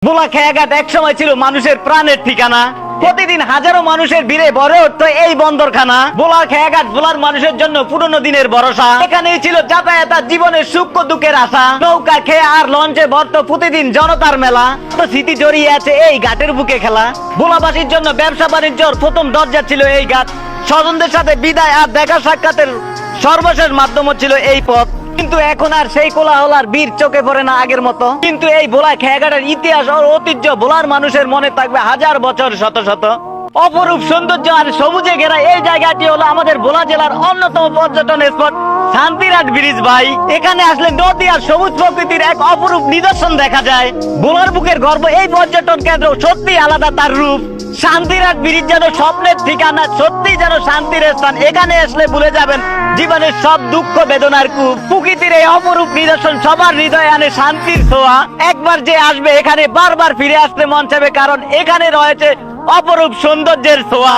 ভোলা খেয়াঘাট এক সময় ছিল মানুষের প্রাণের ঠিকানা। প্রতিদিন হাজারো মানুষের ভিড়ে ভরে উঠতো এই বন্দরখানা। ভোলা খেয়াঘাট ভোলার মানুষের জন্য পুরনো দিনের ভরসা। এখানেই ছিল যাতায়াত আর জীবনের সুখ দুঃখের আশা। নৌকা খেয়ে আর লঞ্চে ভরত প্রতিদিন জনতার মেলা। তো স্মৃতি জড়িয়ে আছে এই ঘাটের বুকে খেলা। ভোলাবাসীর জন্য ব্যবসা বাণিজ্যর প্রথম দরজা ছিল এই ঘাট। স্বজনদের সাথে বিদায় আর দেখা সাক্ষাতের সর্বশেষ মাধ্যম ছিল এই পথ। কিন্তু এখন আর সেই কোলাহল আর বীর চোখে পড়ে না আগের মতো। কিন্তু এই ভোলা খেয়াঘাটের ইতিহাস ও ঐতিহ্য ভোলার মানুষের মনে থাকবে হাজার বছর, শত শত। অপরূপ সৌন্দর্য আর সবুজে ঘেরা এই জায়গাটি হলো আমাদের ভোলা জেলার অন্যতম পর্যটন স্পট শান্তিরাট ব্রিজ। ভাই, এখানে আসলে নদী আর সবুজ প্রকৃতির এক অপরূপ নিদর্শন দেখা যায়। ভোলার বুকের গর্ব এই পর্যটন কেন্দ্র সত্যি আলাদা তার রূপ। শান্তিরাট ব্রিজ যেন স্বপ্নের ঠিকানা, সত্যি যেন শান্তির স্থান। এখানে আসলে ভুলে যাবেন জীবনের সব দুঃখ বেদনার কূপ। প্রকৃতির এই অপরূপ নিদর্শন সবার হৃদয়ে আনে শান্তির ছোঁয়া। একবার যে আসবে এখানে বারবার ফিরে আসতে মন চাইবে, কারণ এখানে রয়েছে অপরূপ সৌন্দর্যের ছোঁয়া।